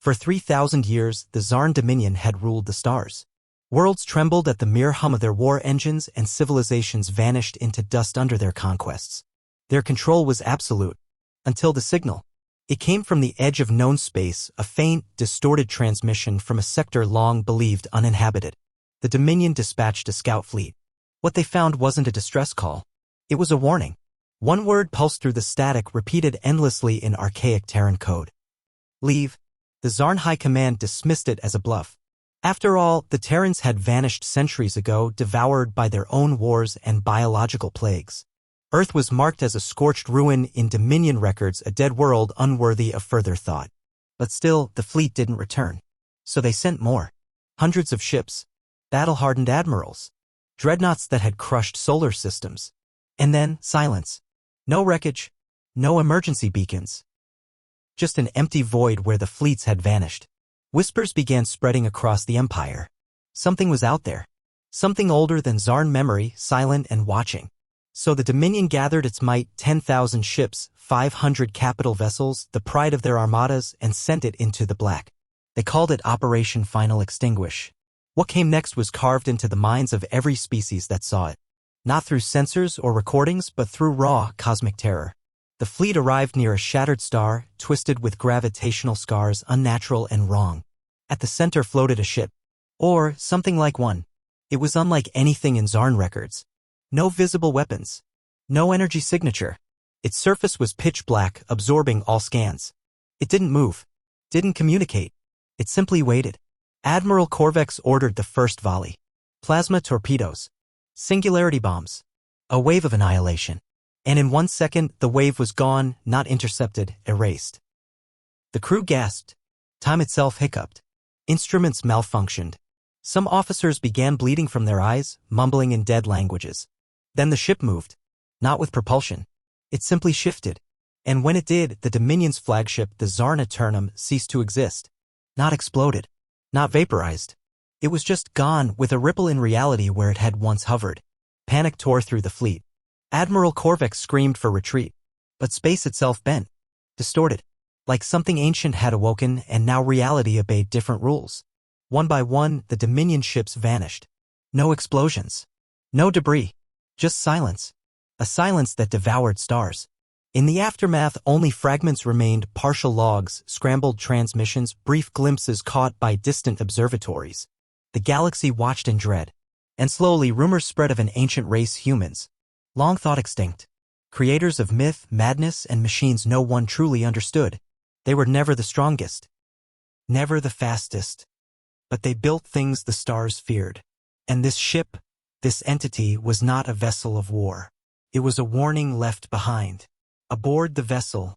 For 3,000 years, the Zarn Dominion had ruled the stars. Worlds trembled at the mere hum of their war engines, and civilizations vanished into dust under their conquests. Their control was absolute. Until the signal. It came from the edge of known space, a faint, distorted transmission from a sector long believed uninhabited. The Dominion dispatched a scout fleet. What they found wasn't a distress call. It was a warning. One word pulsed through the static, repeated endlessly in archaic Terran code. Leave. The Zarn High Command dismissed it as a bluff. After all, the Terrans had vanished centuries ago, devoured by their own wars and biological plagues. Earth was marked as a scorched ruin in Dominion records, a dead world unworthy of further thought. But still, the fleet didn't return. So they sent more. Hundreds of ships. Battle-hardened admirals. Dreadnoughts that had crushed solar systems. And then, silence. No wreckage. No emergency beacons. Just an empty void where the fleets had vanished. Whispers began spreading across the Empire. Something was out there. Something older than Zarn memory, silent and watching. So the Dominion gathered its might, 10,000 ships, 500 capital vessels, the pride of their armadas, and sent it into the black. They called it Operation Final Extinguish. What came next was carved into the minds of every species that saw it. Not through sensors or recordings, but through raw, cosmic terror. The fleet arrived near a shattered star, twisted with gravitational scars, unnatural and wrong. At the center floated a ship. Or something like one. It was unlike anything in Zarn records. No visible weapons. No energy signature. Its surface was pitch black, absorbing all scans. It didn't move. Didn't communicate. It simply waited. Admiral Korvex ordered the first volley. Plasma torpedoes. Singularity bombs. A wave of annihilation. And in 1 second, the wave was gone, not intercepted, erased. The crew gasped. Time itself hiccuped. Instruments malfunctioned. Some officers began bleeding from their eyes, mumbling in dead languages. Then the ship moved. Not with propulsion. It simply shifted. And when it did, the Dominion's flagship, the Zarn Eternum, ceased to exist. Not exploded. Not vaporized. It was just gone, with a ripple in reality where it had once hovered. Panic tore through the fleet. Admiral Korvex screamed for retreat. But space itself bent. Distorted. Like something ancient had awoken, and now reality obeyed different rules. One by one, the Dominion ships vanished. No explosions. No debris. Just silence. A silence that devoured stars. In the aftermath, only fragments remained, partial logs, scrambled transmissions, brief glimpses caught by distant observatories. The galaxy watched in dread. And slowly, rumors spread of an ancient race, humans. Long thought extinct. Creators of myth, madness, and machines no one truly understood. They were never the strongest. Never the fastest. But they built things the stars feared. And this ship, this entity, was not a vessel of war. It was a warning left behind. Aboard the vessel,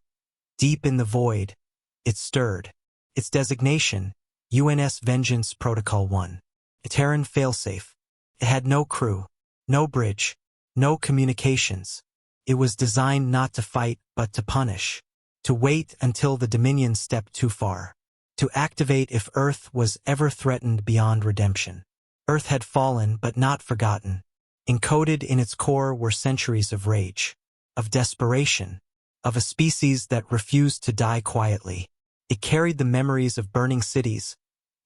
deep in the void, it stirred. Its designation, UNS Vengeance Protocol 1. A Terran failsafe. It had no crew, no bridge, no communications. It was designed not to fight, but to punish. To wait until the Dominion stepped too far. To activate if Earth was ever threatened beyond redemption. Earth had fallen, but not forgotten. Encoded in its core were centuries of rage, of desperation, of a species that refused to die quietly. It carried the memories of burning cities,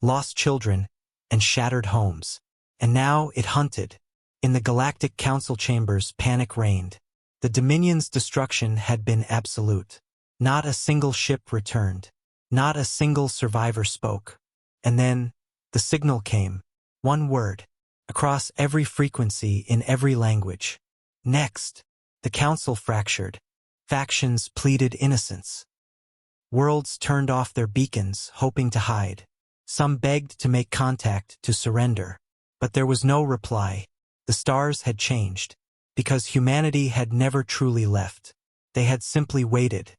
lost children, and shattered homes. And now it hunted. In the Galactic Council chambers, panic reigned. The Dominion's destruction had been absolute. Not a single ship returned. Not a single survivor spoke. And then, the signal came. One word. Across every frequency, in every language. Next. The Council fractured. Factions pleaded innocence. Worlds turned off their beacons, hoping to hide. Some begged to make contact, to surrender. But there was no reply. The stars had changed. Because humanity had never truly left. They had simply waited.